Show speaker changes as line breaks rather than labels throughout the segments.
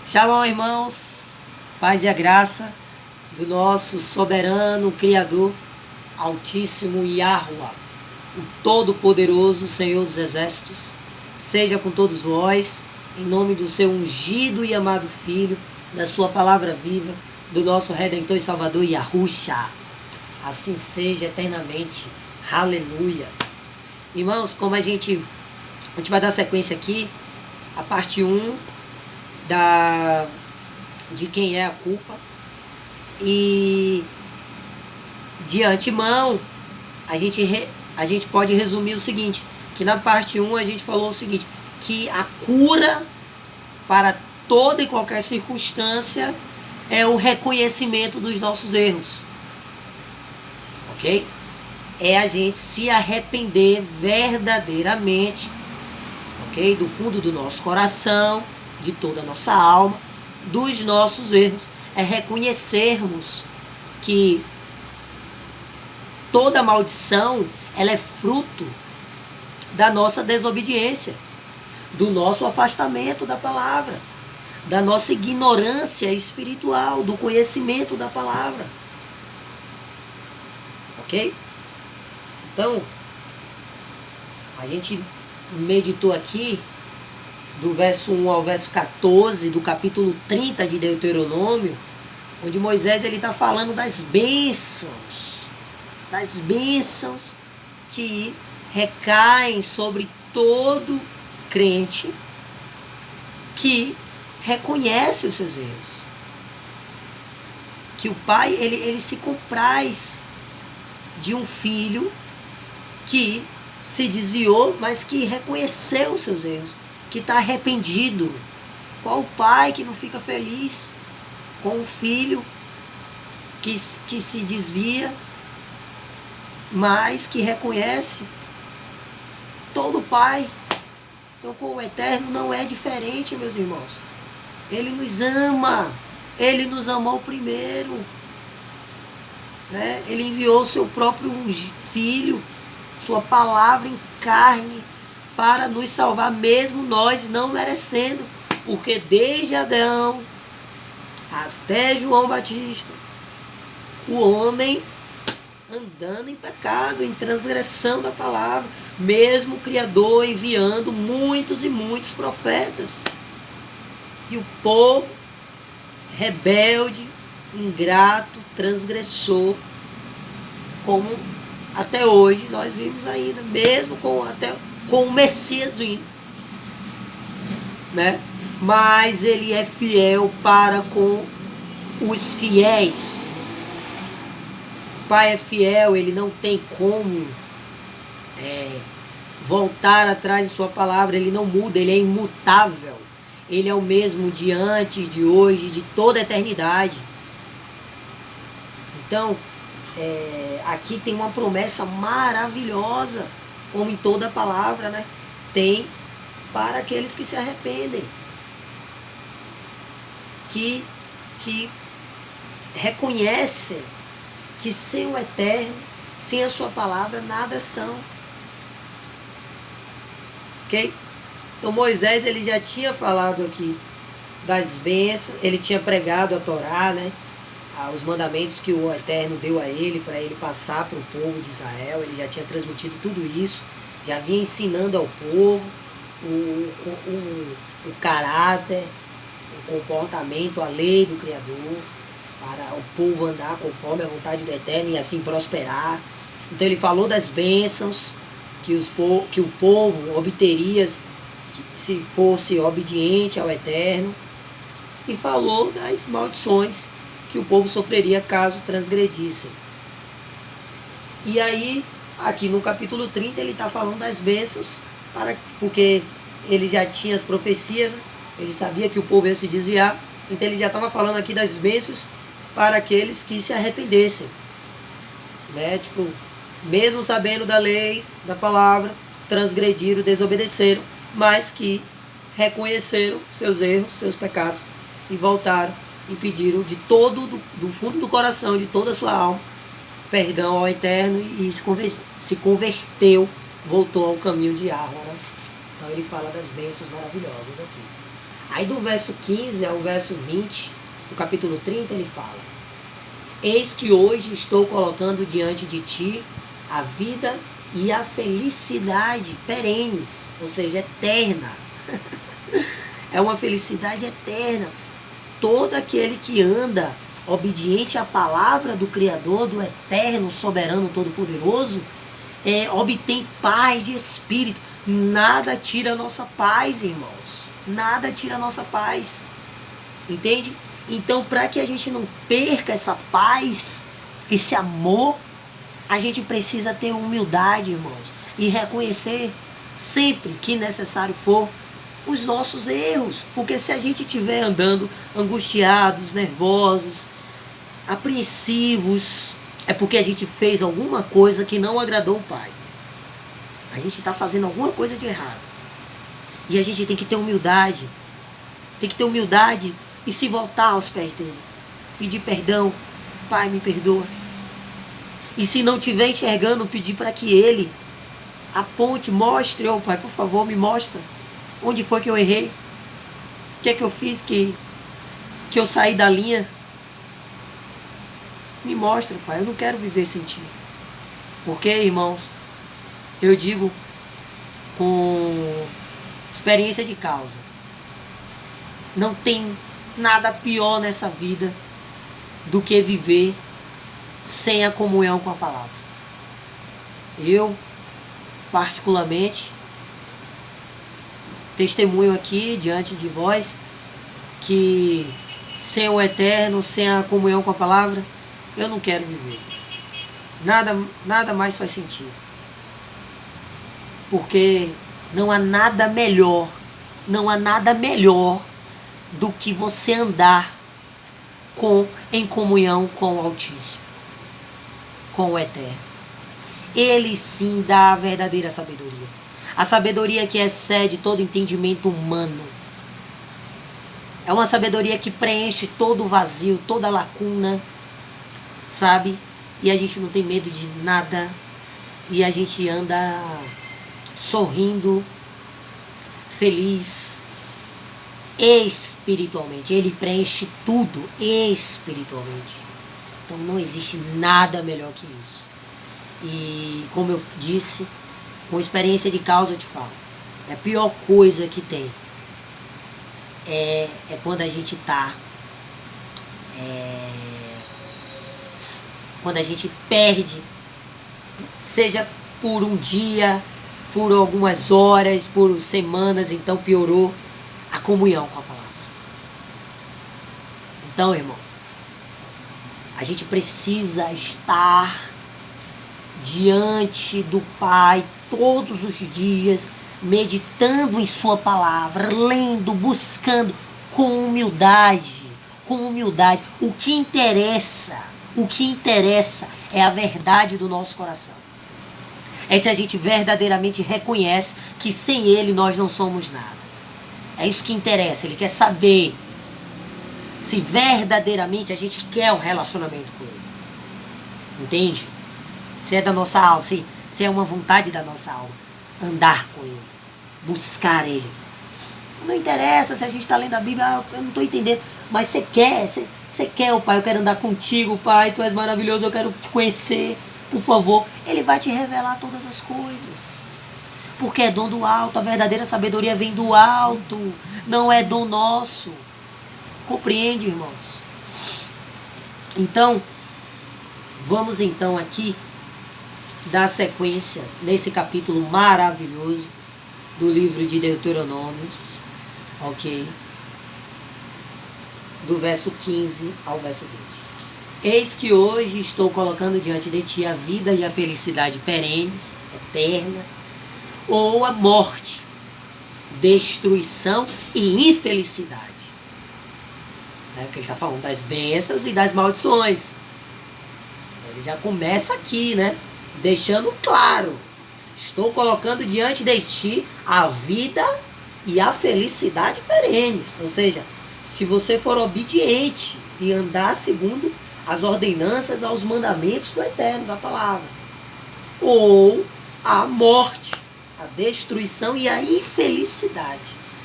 Shalom, irmãos, paz e a graça do nosso soberano Criador, Altíssimo Yahuwah, o Todo-Poderoso Senhor dos Exércitos, seja com todos vós, em nome do seu ungido e amado Filho, da sua palavra viva, do nosso Redentor e Salvador Yahushua. Assim seja eternamente. Aleluia. Irmãos, como a gente vai dar sequência aqui, a parte 1 de quem é a culpa. E de antemão, a gente pode resumir o seguinte, que na parte 1 a gente falou o seguinte, que a cura para toda e qualquer circunstância é o reconhecimento dos nossos erros. Ok? É a gente se arrepender verdadeiramente, ok? Do fundo do nosso coração, de toda a nossa alma, dos nossos erros. É reconhecermos que toda maldição, ela é fruto da nossa desobediência, do nosso afastamento da palavra, da nossa ignorância espiritual, do conhecimento da palavra. Ok? Então, a gente meditou aqui do verso 1 ao verso 14 do capítulo 30 de Deuteronômio, onde Moisés está falando das bênçãos que recaem sobre todo crente que reconhece os seus erros. Que o pai ele se compraz de um filho que se desviou, mas que reconheceu os seus erros, que está arrependido. Qual o pai que não fica feliz com um filho que se desvia, mas que reconhece? Todo pai. Então, com o Eterno não é diferente, meus irmãos. Ele nos ama. Ele nos amou primeiro. Né? Ele enviou o seu próprio filho, sua palavra em carne, para nos salvar, mesmo nós não merecendo. Porque desde Adão até João Batista, o homem andando em pecado, em transgressão da palavra, mesmo o Criador enviando muitos e muitos profetas. E o povo rebelde, ingrato, transgressor, como até hoje nós vimos ainda, mesmo com o Messias vindo, né? Mas ele é fiel para com os fiéis. O Pai é fiel, ele não tem como voltar atrás de sua palavra, ele não muda, ele é imutável. Ele é o mesmo de antes, de hoje, de toda a eternidade. Então, aqui tem uma promessa maravilhosa, como em toda a palavra, né? Tem para aqueles que se arrependem, que reconhecem que sem o Eterno, sem a sua palavra, nada são. Ok? Então Moisés ele já tinha falado aqui das bênçãos, ele tinha pregado a Torá, né? Os mandamentos que o Eterno deu a ele, para ele passar para o povo de Israel. Ele já tinha transmitido tudo isso, já vinha ensinando ao povo o caráter, o comportamento, a lei do Criador, para o povo andar conforme a vontade do Eterno e assim prosperar. Então ele falou das bênçãos que o povo obteria se fosse obediente ao Eterno, e falou das maldições que o povo sofreria caso transgredissem. E aí, aqui no capítulo 30, ele está falando das bênçãos, porque ele já tinha as profecias, né? Ele sabia que o povo ia se desviar, então ele já estava falando aqui das bênçãos para aqueles que se arrependessem. Né? Tipo, mesmo sabendo da lei, da palavra, transgrediram, desobedeceram, mas que reconheceram seus erros, seus pecados, e voltaram e pediram do fundo do coração, de toda a sua alma, perdão ao Eterno, e se converteu, voltou ao caminho de Yahuwah, né? Então ele fala das bênçãos maravilhosas aqui. Aí do verso 15 ao verso 20, do capítulo 30, ele fala: eis que hoje estou colocando diante de ti a vida e a felicidade perenes, ou seja, eterna. É uma felicidade eterna. Todo aquele que anda obediente à palavra do Criador, do Eterno, Soberano, Todo-Poderoso, obtém paz de espírito. Nada tira a nossa paz, irmãos. Nada tira a nossa paz. Entende? Então, para que a gente não perca essa paz, esse amor, a gente precisa ter humildade, irmãos, e reconhecer sempre que necessário for os nossos erros. Porque se a gente estiver andando angustiados, nervosos, apreensivos, é porque a gente fez alguma coisa que não agradou o Pai. A gente está fazendo alguma coisa de errado. E a gente tem que ter humildade. Tem que ter humildade e se voltar aos pés dele. Pedir perdão. Pai, me perdoa. E se não estiver enxergando, pedir para que ele aponte, mostre. Oh, Pai, por favor, me mostra. Onde foi que eu errei? O que é que eu fiz que eu saí da linha? Me mostra, Pai. Eu não quero viver sem ti. Porque, irmãos, eu digo com experiência de causa, não tem nada pior nessa vida do que viver sem a comunhão com a palavra. Eu, particularmente, testemunho aqui diante de vós que sem o Eterno, sem a comunhão com a palavra, eu não quero viver. Nada mais faz sentido. Porque não há nada melhor do que você andar em comunhão com o Altíssimo, com o Eterno. Ele sim dá a verdadeira sabedoria. A sabedoria que excede todo entendimento humano. É uma sabedoria que preenche todo o vazio, toda a lacuna, sabe? E a gente não tem medo de nada. E a gente anda sorrindo, feliz, espiritualmente. Ele preenche tudo espiritualmente. Então não existe nada melhor que isso. E como eu disse, com experiência de causa eu te falo, a pior coisa que tem é quando a gente quando a gente perde, seja por um dia, por algumas horas, por semanas, então piorou a comunhão com a palavra. Então, irmãos, a gente precisa estar diante do Pai todos os dias, meditando em sua palavra, lendo, buscando com humildade, O que interessa é a verdade do nosso coração. É se a gente verdadeiramente reconhece que sem Ele nós não somos nada. É isso que interessa. Ele quer saber se verdadeiramente a gente quer um relacionamento com Ele. Entende? Se é da nossa alma, se é uma vontade da nossa alma, andar com Ele, buscar Ele. Não interessa se a gente está lendo a Bíblia, eu não estou entendendo, mas você quer, oh Pai, eu quero andar contigo, Pai, Tu és maravilhoso, eu quero te conhecer, por favor. Ele vai te revelar todas as coisas, porque é dom do alto, a verdadeira sabedoria vem do alto, não é dom nosso. Compreende, irmãos? Então, vamos então aqui dar sequência nesse capítulo maravilhoso do livro de Deuteronômios, ok? Do verso 15 ao verso 20. Eis que hoje estou colocando diante de ti a vida e a felicidade perenes, eterna, ou a morte, destruição e infelicidade. Porque ele está falando das bênçãos e das maldições. Ele já começa aqui, né? Deixando claro. Estou colocando diante de ti a vida e a felicidade perenes. Ou seja, se você for obediente e andar segundo as ordenanças, aos mandamentos do Eterno, da palavra. Ou a morte, a destruição e a infelicidade,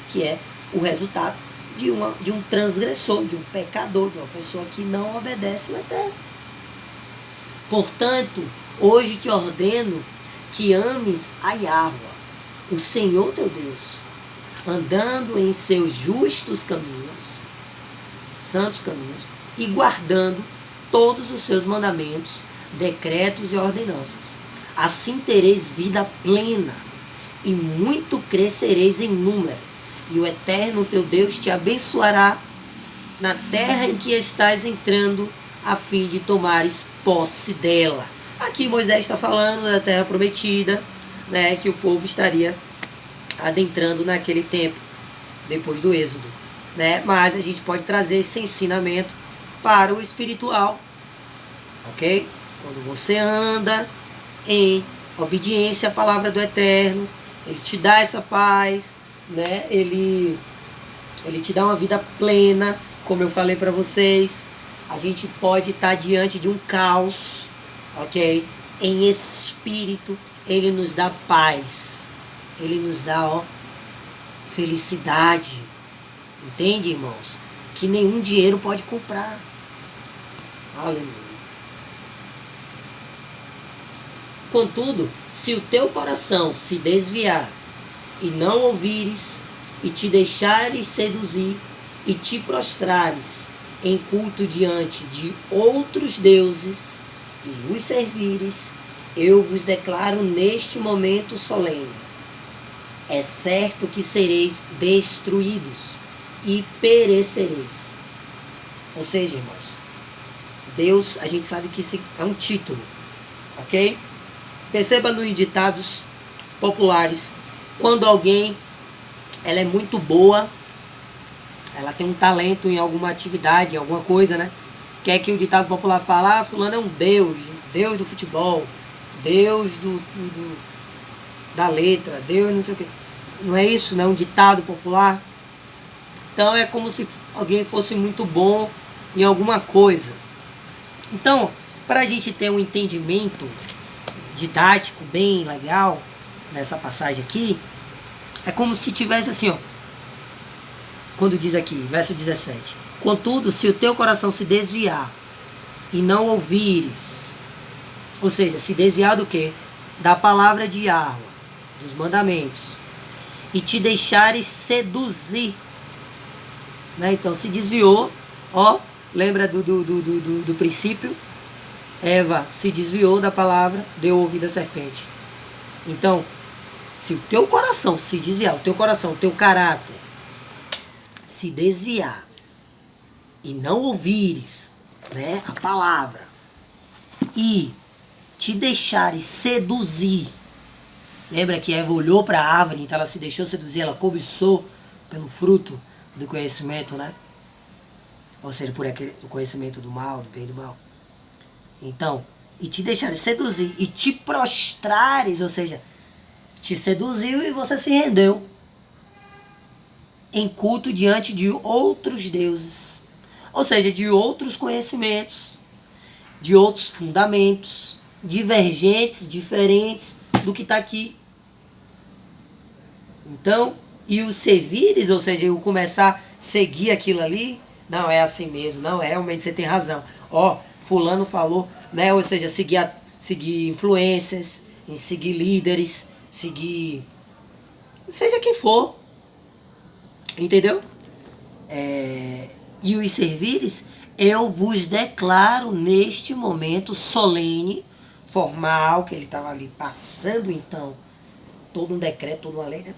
que é o resultado de um transgressor, de um pecador, de uma pessoa que não obedece o Eterno. Portanto, hoje te ordeno que ames a Yahweh, o Senhor teu Deus, andando em seus justos caminhos, santos caminhos, e guardando todos os seus mandamentos, decretos e ordenanças. Assim tereis vida plena, e muito crescereis em número, e o Eterno teu Deus te abençoará na terra em que estás entrando, a fim de tomares posse dela. Aqui Moisés está falando da terra prometida, né, que o povo estaria adentrando naquele tempo, depois do Êxodo, né? Mas a gente pode trazer esse ensinamento para o espiritual, ok? Quando você anda em obediência à palavra do Eterno, Ele te dá essa paz, né? Ele te dá uma vida plena, como eu falei para vocês. A gente pode estar diante de um caos, ok? Em espírito, Ele nos dá paz. Ele nos dá, felicidade. Entende, irmãos? Que nenhum dinheiro pode comprar. Aleluia. Contudo, se o teu coração se desviar e não ouvires, e te deixares seduzir, e te prostrares em culto diante de outros deuses, e os servires, eu vos declaro neste momento solene: é certo que sereis destruídos e perecereis. Ou seja, irmãos, Deus, a gente sabe que isso é um título, ok? Perceba nos ditados populares, quando alguém ela é muito boa, ela tem um talento em alguma atividade, em alguma coisa, né? Que é que o ditado popular fala: fulano é um deus, deus do futebol, deus da letra, deus não sei o quê. Não é isso, não é um ditado popular? Então é como se alguém fosse muito bom em alguma coisa. Então, para a gente ter um entendimento didático bem legal nessa passagem aqui, é como se tivesse assim, quando diz aqui, verso 17: contudo, se o teu coração se desviar e não ouvires, ou seja, se desviar do quê? Da palavra de Yahweh, dos mandamentos, e te deixares seduzir, né? Então se desviou, lembra do princípio? Eva se desviou da palavra, deu ouvido à serpente. Então, se o teu coração se desviar, o teu coração, o teu caráter se desviar e não ouvires, né, a palavra, e te deixares seduzir. Lembra que Eva olhou para a árvore, então ela se deixou seduzir, ela cobiçou pelo fruto do conhecimento, né? Ou seja, por aquele do conhecimento do mal, do bem e do mal. Então, e te deixares seduzir e te prostrares, ou seja, te seduziu e você se rendeu em culto diante de outros deuses, ou seja, de outros conhecimentos, de outros fundamentos, divergentes, diferentes do que está aqui. Então, e os servires, ou seja, eu começar a seguir aquilo ali, não é assim mesmo, não, realmente você tem razão. Fulano falou, né? Ou seja, seguir influências, seguir líderes, seguir seja quem for, entendeu? E os servires, eu vos declaro neste momento solene, formal, que ele estava ali passando então todo um decreto, toda uma lei, né?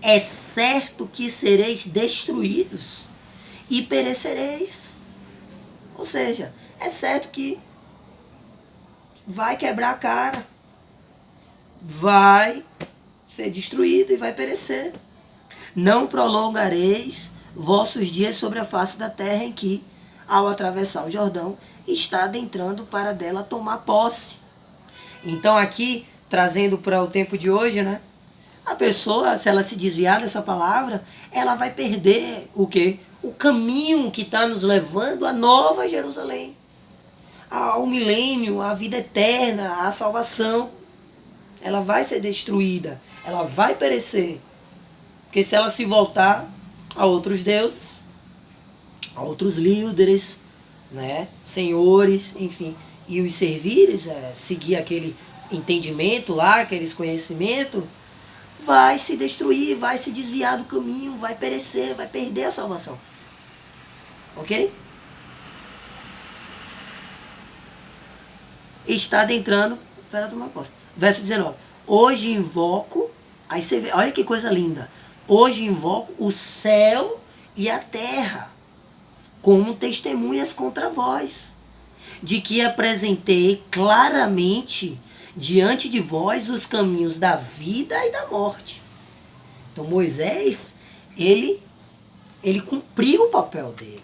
É certo que sereis destruídos e perecereis. Ou seja, é certo que vai quebrar a cara, vai ser destruído e vai perecer. Não prolongareis vossos dias sobre a face da terra em que, ao atravessar o Jordão, está adentrando para dela tomar posse. Então aqui, trazendo para o tempo de hoje, né? A pessoa, se ela se desviar dessa palavra, ela vai perder o quê? O caminho que está nos levando à nova Jerusalém, ao milênio, à vida eterna, à salvação. Ela vai ser destruída, ela vai perecer. Porque se ela se voltar a outros deuses, a outros líderes, né, senhores, enfim, e os servires, seguir aquele entendimento lá, aqueles conhecimentos, vai se destruir, vai se desviar do caminho, vai perecer, vai perder a salvação. Ok? Está adentrando para tomar posse. Verso 19. Hoje invoco, aí você vê, olha que coisa linda. Hoje invoco o céu e a terra como testemunhas contra vós, de que apresentei claramente diante de vós os caminhos da vida e da morte. Então Moisés, ele cumpriu o papel dele.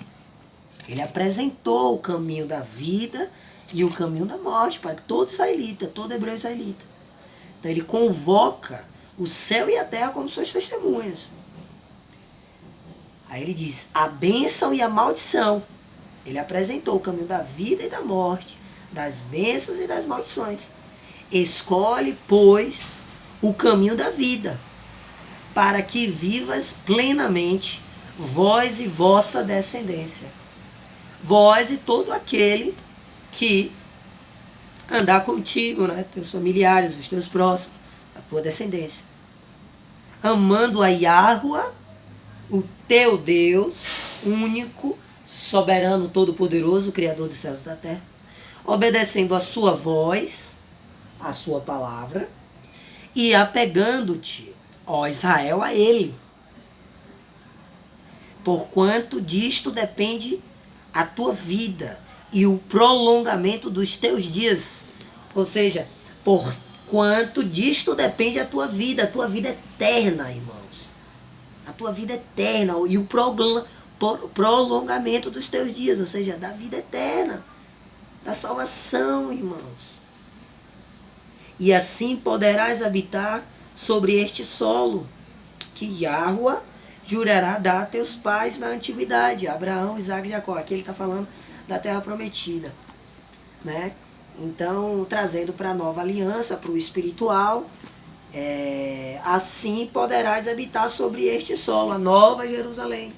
Ele apresentou o caminho da vida e o caminho da morte para todo israelita, todo hebreu israelita. Então ele convoca o céu e a terra como suas testemunhas. Aí ele diz, a bênção e a maldição. Ele apresentou o caminho da vida e da morte, das bênçãos e das maldições. Escolhe, pois, o caminho da vida, para que vivas plenamente, vós e vossa descendência. Vós e todo aquele que andar contigo, né? Teus familiares, os teus próximos, a tua descendência. Amando a Yahuwah, o teu Deus, único, soberano, todo-poderoso, Criador dos céus e da terra, obedecendo a sua voz, a sua palavra, e apegando-te, ó Israel, a ele. Porquanto disto depende a tua vida e o prolongamento dos teus dias. Ou seja, porquanto disto depende a tua vida eterna, irmãos. A tua vida eterna e o prolongamento dos teus dias, ou seja, da vida eterna, da salvação, irmãos. E assim poderás habitar sobre este solo, que Yahuwah jurará dar a teus pais na antiguidade, Abraão, Isaac e Jacó. Aqui ele está falando da terra prometida, né? Então, trazendo para a nova aliança, para o espiritual, assim poderás habitar sobre este solo, a nova Jerusalém,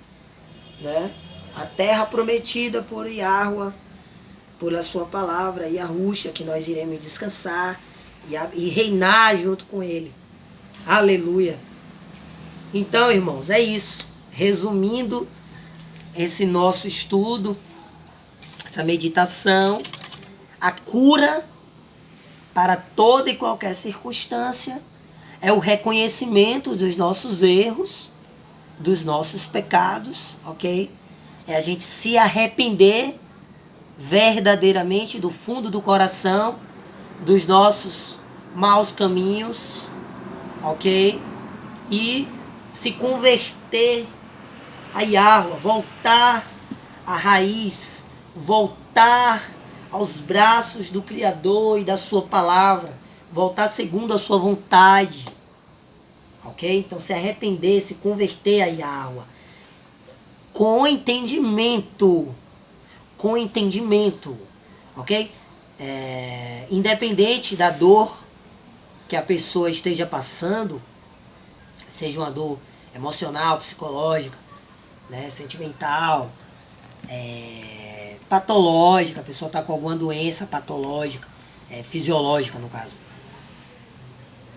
né? A terra prometida por Yahuwah, por a sua palavra, Yahushua, que nós iremos descansar e reinar junto com ele. Aleluia! Então, irmãos, é isso. Resumindo esse nosso estudo, essa meditação, a cura para toda e qualquer circunstância é o reconhecimento dos nossos erros, dos nossos pecados, ok? É a gente se arrepender verdadeiramente do fundo do coração dos nossos maus caminhos, ok? E se converter a Yahuwah, voltar à raiz, voltar aos braços do Criador e da sua palavra, voltar segundo a sua vontade, ok? Então se arrepender, se converter a Yahuwah, com entendimento, ok? Independente da dor que a pessoa esteja passando, seja uma dor emocional, psicológica, né, sentimental, patológica, a pessoa está com alguma doença patológica, fisiológica no caso,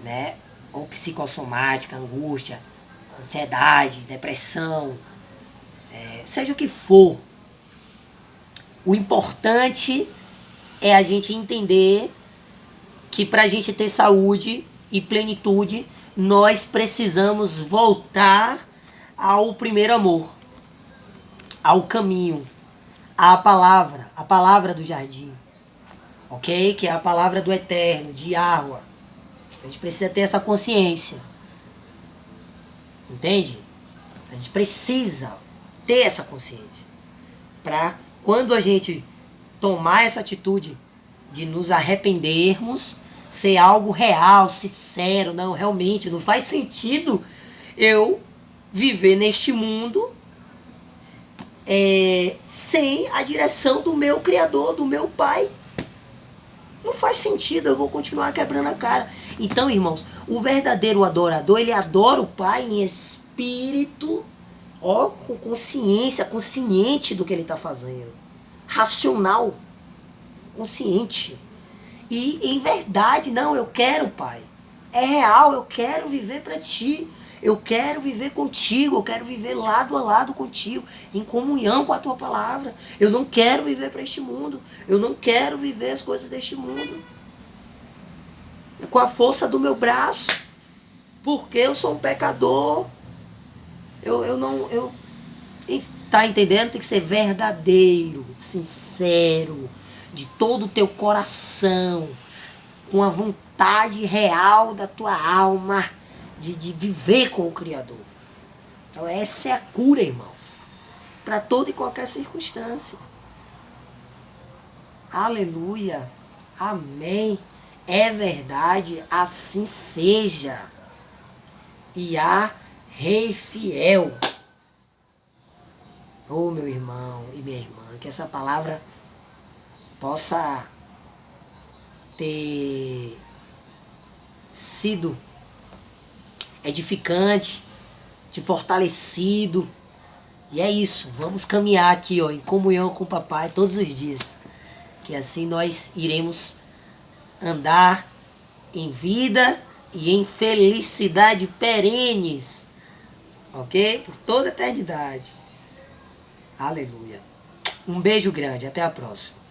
né, ou psicossomática, angústia, ansiedade, depressão, seja o que for, o importante é a gente entender que para a gente ter saúde e plenitude, nós precisamos voltar ao primeiro amor, ao caminho, à palavra do jardim, ok? Que é a palavra do Eterno, de Yahuwah. A gente precisa ter essa consciência, entende? A gente precisa ter essa consciência, para quando a gente tomar essa atitude de nos arrependermos, ser algo real, sincero. Não, realmente não faz sentido eu viver neste mundo sem a direção do meu Criador, do meu Pai. Não faz sentido, eu vou continuar quebrando a cara. Então, irmãos, o verdadeiro adorador, ele adora o Pai em espírito ó, com consciência, consciente do que ele está fazendo. Racional, consciente. E em verdade, não, eu quero, Pai. É real, eu quero viver para Ti. Eu quero viver contigo, eu quero viver lado a lado contigo, em comunhão com a Tua palavra. Eu não quero viver para este mundo. Eu não quero viver as coisas deste mundo com a força do meu braço, porque eu sou um pecador. Tá entendendo? Tem que ser verdadeiro, sincero, de todo o teu coração, com a vontade real da tua alma de viver com o Criador. Então essa é a cura, irmãos, para toda e qualquer circunstância. Aleluia, amém, é verdade, assim seja. E há Rei fiel. Oh, meu irmão e minha irmã, que essa palavra possa ter sido edificante, te fortalecido. E é isso, vamos caminhar aqui, ó, em comunhão com o Papai todos os dias. Que assim nós iremos andar em vida e em felicidade perenes. Ok? Por toda a eternidade. Aleluia. Um beijo grande, até a próxima.